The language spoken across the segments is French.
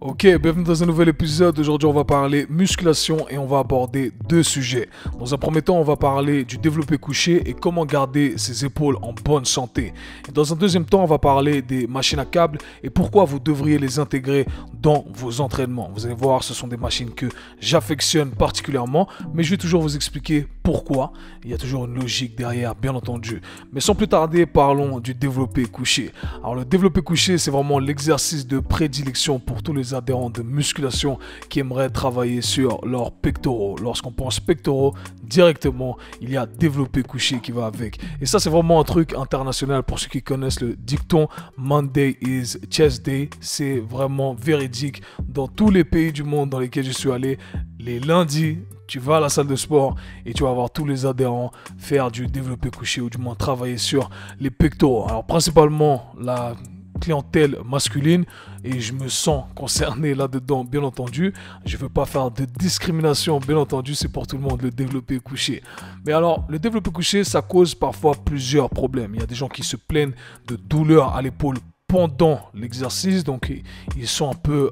Ok, bienvenue dans un nouvel épisode. Aujourd'hui, on va parler musculation et on va aborder deux sujets. Dans un premier temps, on va parler du développé couché et comment garder ses épaules en bonne santé. Et dans un deuxième temps, on va parler des machines à câbles et pourquoi vous devriez les intégrer dans vos entraînements. Vous allez voir, ce sont des machines que j'affectionne particulièrement, mais je vais toujours vous expliquer pourquoi. Il y a toujours une logique derrière, bien entendu. Mais sans plus tarder, parlons du développé couché. Alors, le développé couché, c'est vraiment l'exercice de prédilection pour tous les adhérents de musculation qui aimeraient travailler sur leurs pectoraux. Lorsqu'on pense pectoraux, directement, il y a développé couché qui va avec. Et ça, c'est vraiment un truc international pour ceux qui connaissent le dicton Monday is chest day. C'est vraiment véridique dans tous les pays du monde dans lesquels je suis allé. Les lundis, tu vas à la salle de sport et tu vas voir tous les adhérents faire du développé couché ou du moins travailler sur les pectoraux. Alors principalement la clientèle masculine et je me sens concerné là-dedans, bien entendu. Je ne veux pas faire de discrimination, bien entendu, c'est pour tout le monde le développé couché. Mais alors, le développé couché, ça cause parfois plusieurs problèmes. Il y a des gens qui se plaignent de douleurs à l'épaule pendant l'exercice, donc ils sont un peu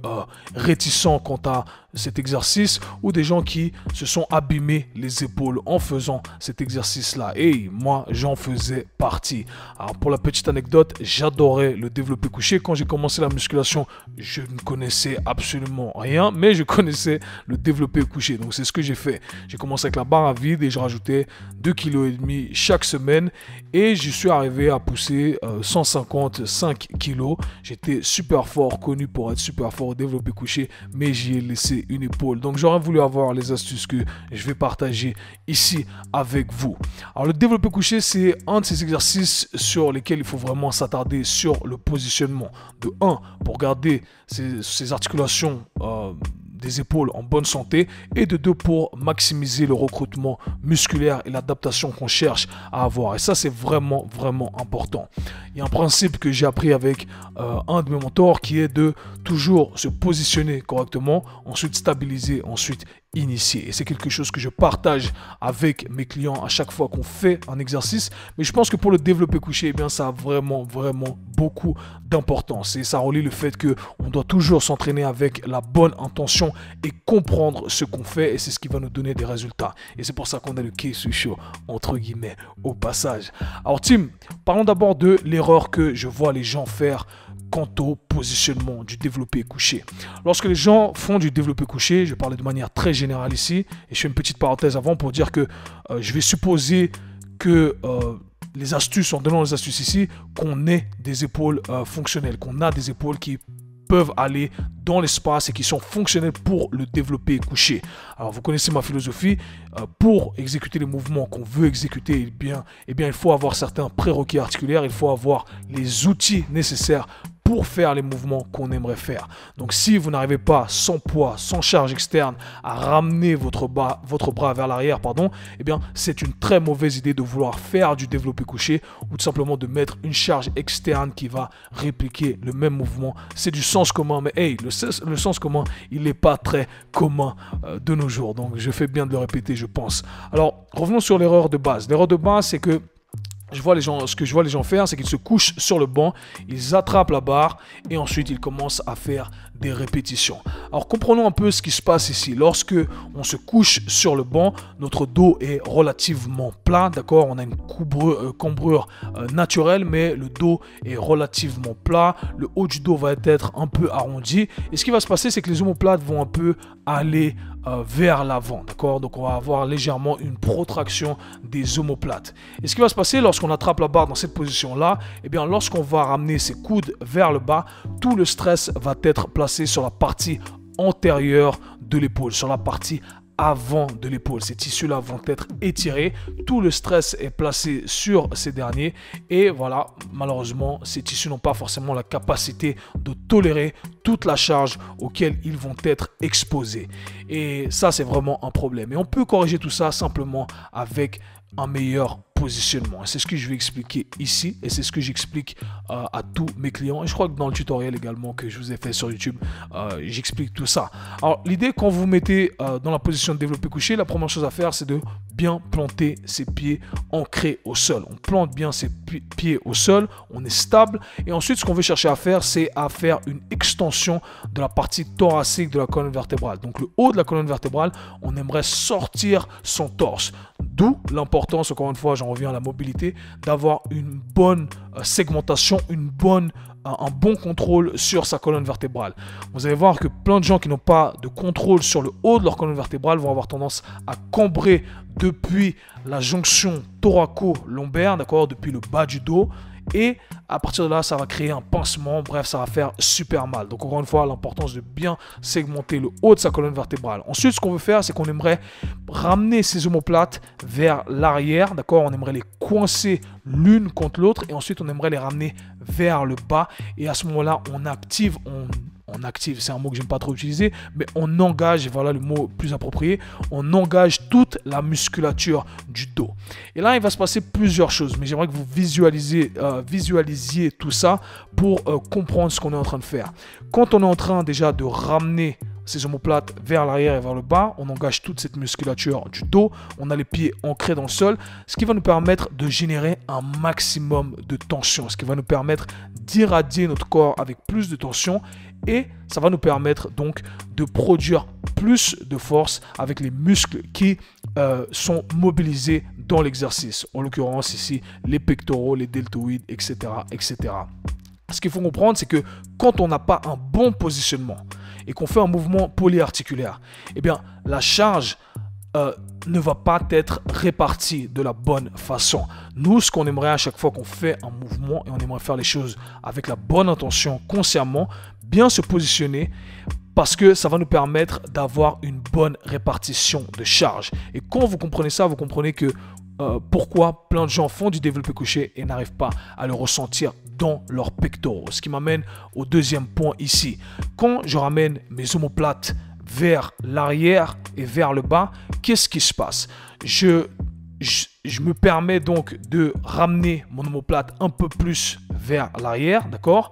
réticents quant à cet exercice, ou des gens qui se sont abîmés les épaules en faisant cet exercice-là. Et moi, j'en faisais partie. Alors pour la petite anecdote, j'adorais le développé couché. Quand j'ai commencé la musculation, je ne connaissais absolument rien, mais je connaissais le développé couché. Donc c'est ce que j'ai fait. J'ai commencé avec la barre à vide et je rajoutais 2,5 kg chaque semaine et je suis arrivé à pousser 155 kg. J'étais super fort, connu pour être super fort au développé couché, mais j'y ai laissé une épaule. Donc j'aurais voulu avoir les astuces que je vais partager ici avec vous. Alors le développé couché, c'est un de ces exercices sur lesquels il faut vraiment s'attarder sur le positionnement. De 1, pour garder ces articulations des épaules en bonne santé, et de 2, pour maximiser le recrutement musculaire et l'adaptation qu'on cherche à avoir. Et ça, c'est vraiment important. Il y a un principe que j'ai appris avec un de mes mentors qui est de toujours se positionner correctement, ensuite stabiliser, ensuite initier. Et c'est quelque chose que je partage avec mes clients à chaque fois qu'on fait un exercice. Mais je pense que pour le développé couché, eh bien, ça a vraiment beaucoup d'importance. Et ça relie le fait qu'on doit toujours s'entraîner avec la bonne intention et comprendre ce qu'on fait. Et c'est ce qui va nous donner des résultats. Et c'est pour ça qu'on a le K-Sui Show, entre guillemets, au passage. Alors Tim, parlons d'abord de l'erreur que je vois les gens faire quant au positionnement du développé couché. Lorsque les gens font du développé couché, je parlais de manière très générale ici, et je fais une petite parenthèse avant pour dire que je vais supposer que les astuces, en donnant les astuces ici, qu'on ait des épaules fonctionnelles, qu'on a des épaules qui peuvent aller dans l'espace et qui sont fonctionnels pour le développé couché. Alors vous connaissez ma philosophie, pour exécuter les mouvements qu'on veut exécuter, eh bien il faut avoir certains prérequis articulaires, il faut avoir les outils nécessaires pour faire les mouvements qu'on aimerait faire. Donc si vous n'arrivez pas sans poids, sans charge externe à ramener votre bras vers l'arrière, eh bien c'est une très mauvaise idée de vouloir faire du développé couché ou tout simplement de mettre une charge externe qui va répliquer le même mouvement. C'est du sens commun, mais hey, le sens commun, il n'est pas très commun de nos jours. Donc je fais bien de le répéter, je pense. Alors revenons sur l'erreur de base. L'erreur de base, c'est que ce que je vois les gens faire, c'est qu'ils se couchent sur le banc, ils attrapent la barre et ensuite ils commencent à faire des répétitions. Alors comprenons un peu ce qui se passe ici. Lorsque on se couche sur le banc, notre dos est relativement plat, d'accord? On a une cambrure naturelle, mais le dos est relativement plat. Le haut du dos va être un peu arrondi. Et ce qui va se passer, c'est que les omoplates vont un peu aller vers l'avant, d'accord? Donc on va avoir légèrement une protraction des omoplates. Et ce qui va se passer lorsqu'on attrape la barre dans cette position-là, eh bien lorsqu'on va ramener ses coudes vers le bas, tout le stress va être placé sur la partie antérieure de l'épaule, sur la partie avant de l'épaule. Ces tissus-là vont être étirés, tout le stress est placé sur ces derniers et voilà, malheureusement, ces tissus n'ont pas forcément la capacité de tolérer toute la charge auquel ils vont être exposés. Et ça, c'est vraiment un problème. Et on peut corriger tout ça simplement avec un meilleur positionnement. C'est ce que je vais expliquer ici et c'est ce que j'explique à tous mes clients. Et je crois que dans le tutoriel également que je vous ai fait sur YouTube, j'explique tout ça. Alors, l'idée, quand vous mettez dans la position de développé couché, la première chose à faire, c'est de bien planter ses pieds ancrés au sol. On plante bien ses pieds au sol, on est stable. Et ensuite, ce qu'on veut chercher à faire, c'est à faire une extension de la partie thoracique de la colonne vertébrale. Donc, le haut de la colonne vertébrale, on aimerait sortir son torse. D'où l'importance, encore une fois, j'en reviens à la mobilité, d'avoir une bonne segmentation, un bon contrôle sur sa colonne vertébrale. Vous allez voir que plein de gens qui n'ont pas de contrôle sur le haut de leur colonne vertébrale vont avoir tendance à cambrer depuis la jonction thoraco-lombaire, d'accord, depuis le bas du dos. Et à partir de là, ça va créer un pincement. Bref, ça va faire super mal. Donc, encore une fois, l'importance de bien segmenter le haut de sa colonne vertébrale. Ensuite, ce qu'on veut faire, c'est qu'on aimerait ramener ces omoplates vers l'arrière. D'accord? On aimerait les coincer l'une contre l'autre. Et ensuite, on aimerait les ramener vers le bas. Et à ce moment-là, on active, c'est un mot que j'aime pas trop utiliser, mais on engage, et voilà le mot plus approprié, on engage toute la musculature du dos. Et là, il va se passer plusieurs choses, mais j'aimerais que vous visualisiez tout ça pour comprendre ce qu'on est en train de faire. Quand on est en train déjà de ramener ces omoplates vers l'arrière et vers le bas, on engage toute cette musculature du dos, on a les pieds ancrés dans le sol, ce qui va nous permettre de générer un maximum de tension, ce qui va nous permettre d'irradier notre corps avec plus de tension et ça va nous permettre donc de produire plus de force avec les muscles qui sont mobilisés dans l'exercice. En l'occurrence ici, les pectoraux, les deltoïdes, etc., etc. Ce qu'il faut comprendre, c'est que quand on n'a pas un bon positionnement et qu'on fait un mouvement polyarticulaire, eh bien, la charge ne va pas être répartie de la bonne façon. Nous, ce qu'on aimerait à chaque fois qu'on fait un mouvement, et on aimerait faire les choses avec la bonne intention, consciemment, bien se positionner, parce que ça va nous permettre d'avoir une bonne répartition de charge. Et quand vous comprenez ça, vous comprenez que pourquoi plein de gens font du développé couché et n'arrivent pas à le ressentir dans leurs pectoraux. Ce qui m'amène au deuxième point ici. Quand je ramène mes omoplates vers l'arrière et vers le bas, qu'est-ce qui se passe? Je me permets donc de ramener mon omoplate un peu plus vers l'arrière, d'accord?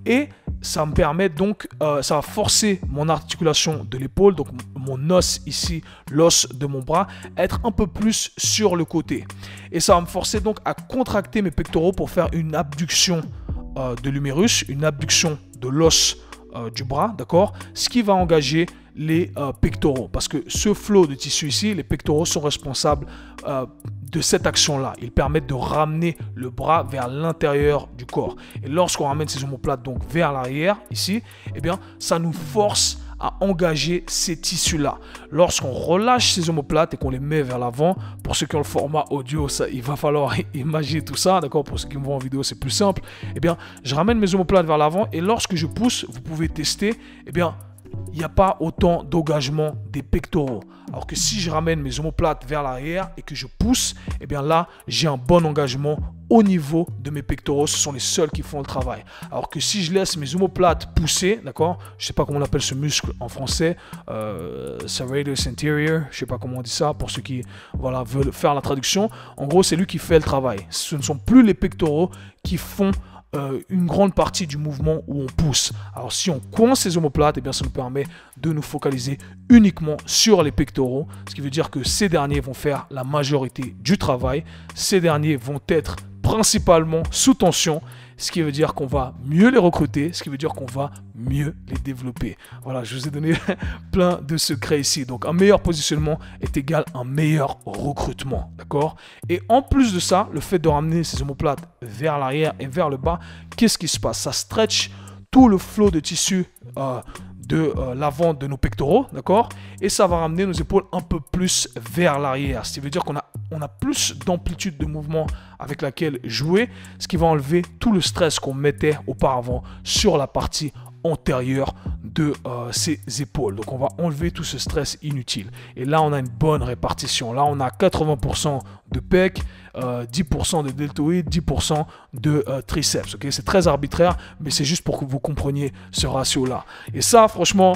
Et ça me permet donc, ça va forcer mon articulation de l'épaule, donc mon os ici, l'os de mon bras, être un peu plus sur le côté. Et ça va me forcer donc à contracter mes pectoraux pour faire une abduction de l'humérus, une abduction de l'os du bras, d'accord? Ce qui va engager les pectoraux. Parce que ce flot de tissu ici, les pectoraux sont responsables de cette action-là. Ils permettent de ramener le bras vers l'intérieur du corps. Et lorsqu'on ramène ces omoplates donc vers l'arrière, ici, eh bien, ça nous force à engager ces tissus-là. Lorsqu'on relâche ces omoplates et qu'on les met vers l'avant, pour ceux qui ont le format audio, ça, il va falloir imaginer tout ça, d'accord? Pour ceux qui me voient en vidéo, c'est plus simple. Eh bien, je ramène mes omoplates vers l'avant et lorsque je pousse, vous pouvez tester, eh bien, il n'y a pas autant d'engagement des pectoraux. Alors que si je ramène mes omoplates vers l'arrière et que je pousse, eh bien là, j'ai un bon engagement au niveau de mes pectoraux. Ce sont les seuls qui font le travail. Alors que si je laisse mes omoplates pousser, d'accord, je ne sais pas comment on appelle ce muscle en français, serratus anterior, je ne sais pas comment on dit ça, pour ceux qui voilà, veulent faire la traduction. En gros, c'est lui qui fait le travail. Ce ne sont plus les pectoraux qui font une grande partie du mouvement où on pousse. Alors si on coince ces omoplates, eh bien, ça nous permet de nous focaliser uniquement sur les pectoraux, ce qui veut dire que ces derniers vont faire la majorité du travail. Ces derniers vont être principalement sous tension, ce qui veut dire qu'on va mieux les recruter, ce qui veut dire qu'on va mieux les développer. Voilà, je vous ai donné plein de secrets ici. Donc, un meilleur positionnement est égal à un meilleur recrutement, d'accord? Et en plus de ça, le fait de ramener ces omoplates vers l'arrière et vers le bas, qu'est-ce qui se passe? Ça stretch tout le flot de tissu de l'avant de nos pectoraux, d'accord? Et ça va ramener nos épaules un peu plus vers l'arrière, ce qui veut dire qu'on a plus d'amplitude de mouvement avec laquelle jouer, ce qui va enlever tout le stress qu'on mettait auparavant sur la partie antérieure de ses épaules. Donc on va enlever tout ce stress inutile. Et là on a une bonne répartition. Là on a 80% de pec, 10% de deltoïdes, 10% de triceps. Okay, c'est très arbitraire, mais c'est juste pour que vous compreniez ce ratio-là. Et ça, franchement,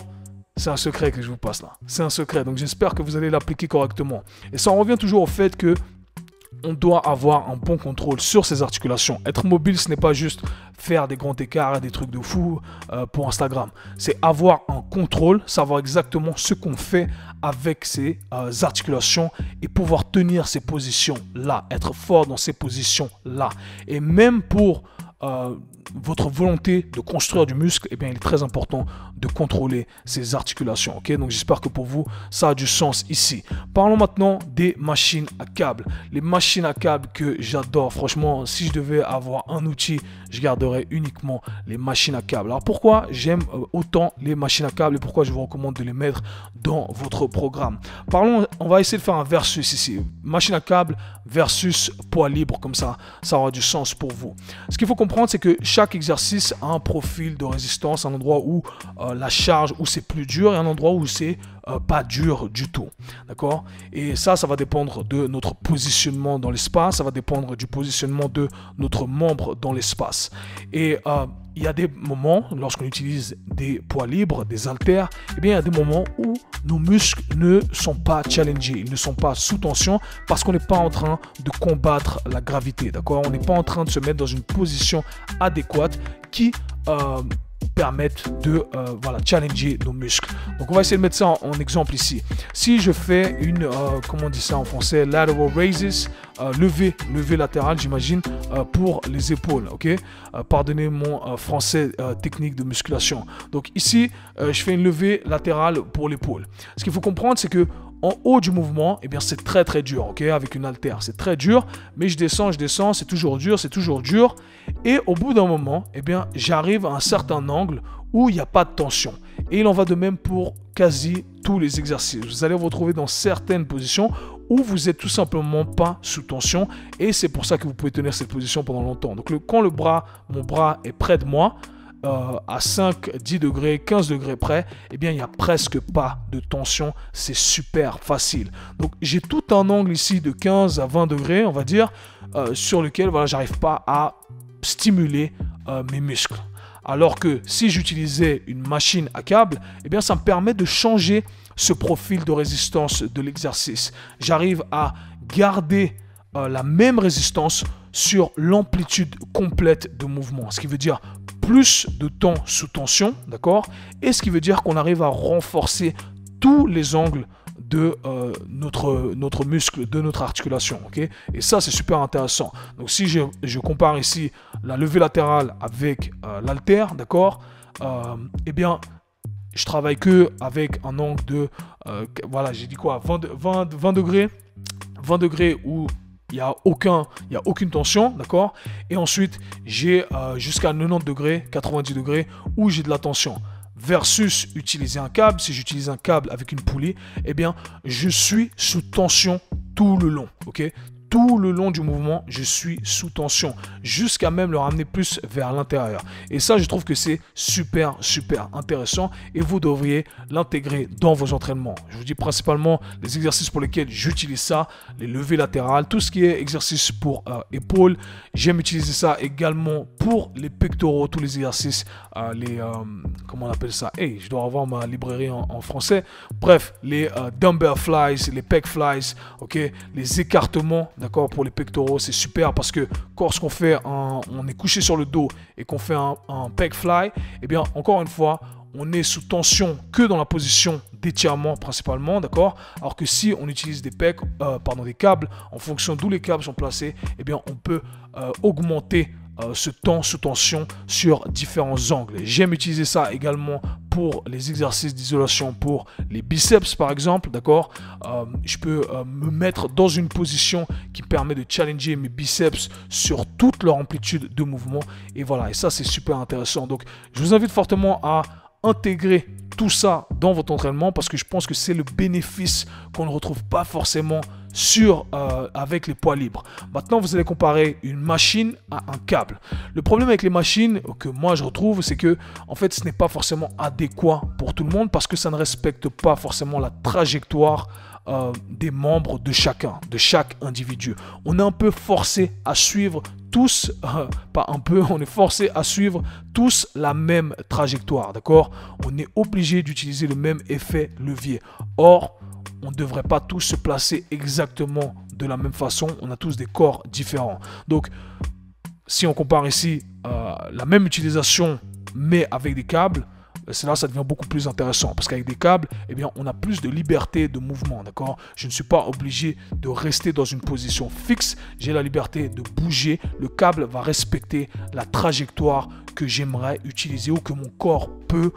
c'est un secret que je vous passe là. C'est un secret. Donc j'espère que vous allez l'appliquer correctement. Et ça en revient toujours au fait que on doit avoir un bon contrôle sur ses articulations. Être mobile, ce n'est pas juste faire des grands écarts et des trucs de fou pour Instagram. C'est avoir un contrôle, savoir exactement ce qu'on fait avec ses articulations et pouvoir tenir ces positions-là, être fort dans ces positions-là. Et même pour votre volonté de construire du muscle, eh bien, il est très important de contrôler ces articulations. Ok, donc j'espère que pour vous, ça a du sens ici. Parlons maintenant des machines à câbles. Les machines à câbles que j'adore. Franchement, si je devais avoir un outil, je garderais uniquement les machines à câbles. Alors pourquoi j'aime autant les machines à câbles et pourquoi je vous recommande de les mettre dans votre programme? Parlons, on va essayer de faire un versus ici. Machine à câbles versus poids libre, comme ça aura du sens pour vous. Ce qu'il faut comprendre, c'est que chaque exercice a un profil de résistance, un endroit où la charge, où c'est plus dur et un endroit où c'est pas dur du tout. D'accord? Et ça va dépendre de notre positionnement dans l'espace, ça va dépendre du positionnement de notre membre dans l'espace. Et il y a des moments, lorsqu'on utilise des poids libres, des haltères, eh bien, il y a des moments où nos muscles ne sont pas challengés, ils ne sont pas sous tension parce qu'on n'est pas en train de combattre la gravité, d'accord? On n'est pas en train de se mettre dans une position adéquate qui permettent de challenger nos muscles. Donc on va essayer de mettre ça en exemple ici. Si je fais une, comment on dit ça en français, lateral raises, lever latéral, j'imagine, pour les épaules, ok? Pardonnez mon français technique de musculation. Donc ici, je fais une levée latérale pour l'épaule. Ce qu'il faut comprendre, c'est que en haut du mouvement, eh bien, c'est très très dur, ok? Avec une haltère, c'est très dur, mais je descends, c'est toujours dur, c'est toujours dur. Et au bout d'un moment, eh bien, j'arrive à un certain angle où il n'y a pas de tension. Et il en va de même pour quasi tous les exercices. Vous allez vous retrouver dans certaines positions où vous n'êtes tout simplement pas sous tension. Et c'est pour ça que vous pouvez tenir cette position pendant longtemps. Donc quand mon bras est près de moi, à 5, 10 degrés, 15 degrés près, eh bien, il n'y a presque pas de tension. C'est super facile. Donc, j'ai tout un angle ici de 15 à 20 degrés, on va dire, sur lequel, voilà, j'arrive pas à stimuler mes muscles. Alors que si j'utilisais une machine à câble, eh bien, ça me permet de changer ce profil de résistance de l'exercice. J'arrive à garder la même résistance sur l'amplitude complète de mouvement. Ce qui veut dire plus de temps sous tension, d'accord? Et ce qui veut dire qu'on arrive à renforcer tous les angles de notre muscle, de notre articulation, ok? Et ça, c'est super intéressant. Donc, si je compare ici la levée latérale avec l'haltère, d'accord? Eh bien, je travaille que avec un angle de, voilà, j'ai dit quoi? 20 degrés 20 degrés où il n'y a aucune tension, d'accord? Et ensuite, j'ai jusqu'à 90 degrés, 90 degrés où j'ai de la tension. Versus utiliser un câble, si j'utilise un câble avec une poulie, eh bien, je suis sous tension tout le long, ok? Tout le long du mouvement, je suis sous tension, jusqu'à même le ramener plus vers l'intérieur. Et ça, je trouve que c'est super, super intéressant et vous devriez l'intégrer dans vos entraînements. Je vous dis principalement les exercices pour lesquels j'utilise ça, les levées latérales, tout ce qui est exercice pour épaules. J'aime utiliser ça également pour les pectoraux, tous les exercices, comment on appelle ça? Hey, je dois avoir ma librairie en français. Bref, les dumbbell flies, les pec flies, ok, les écartements. D'accord, pour les pectoraux, c'est super parce que lorsqu'on fait on est couché sur le dos et qu'on fait un pec fly, eh bien, encore une fois, on est sous tension que dans la position d'étirement principalement, d'accord? Alors que si on utilise des câbles, en fonction d'où les câbles sont placés, eh bien, on peut augmenter ce temps sous tension sur différents angles. J'aime utiliser ça également pour les exercices d'isolation pour les biceps par exemple, d'accord? Je peux me mettre dans une position qui permet de challenger mes biceps sur toute leur amplitude de mouvement et voilà, et ça c'est super intéressant. Donc je vous invite fortement à intégrer tout ça dans votre entraînement parce que je pense que c'est le bénéfice qu'on ne retrouve pas forcément avec les poids libres. Maintenant, vous allez comparer une machine à un câble. Le problème avec les machines que moi je retrouve, c'est que en fait, ce n'est pas forcément adéquat pour tout le monde parce que ça ne respecte pas forcément la trajectoire des membres de chacun, de chaque individu. On est un peu forcé à suivre tous, pas un peu, on est forcé à suivre tous la même trajectoire, d'accord? On est obligé d'utiliser le même effet levier. Or, on ne devrait pas tous se placer exactement de la même façon, on a tous des corps différents. Donc, si on compare ici la même utilisation, mais avec des câbles, c'est là ça devient beaucoup plus intéressant. Parce qu'avec des câbles, eh bien, on a plus de liberté de mouvement, d'accord? Je ne suis pas obligé de rester dans une position fixe. J'ai la liberté de bouger. Le câble va respecter la trajectoire que j'aimerais utiliser ou que mon corps peut,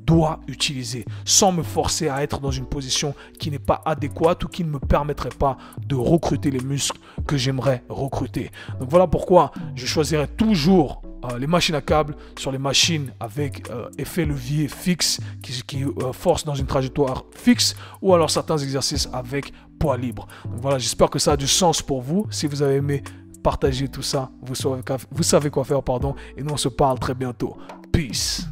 doit utiliser, sans me forcer à être dans une position qui n'est pas adéquate ou qui ne me permettrait pas de recruter les muscles que j'aimerais recruter. Donc voilà pourquoi je choisirais toujours les machines à câbles sur les machines avec effet levier fixe qui force dans une trajectoire fixe, ou alors certains exercices avec poids libre. Donc voilà, j'espère que ça a du sens pour vous. Si vous avez aimé, partagez tout ça. Vous savez quoi faire, pardon. Et nous, on se parle très bientôt. Peace.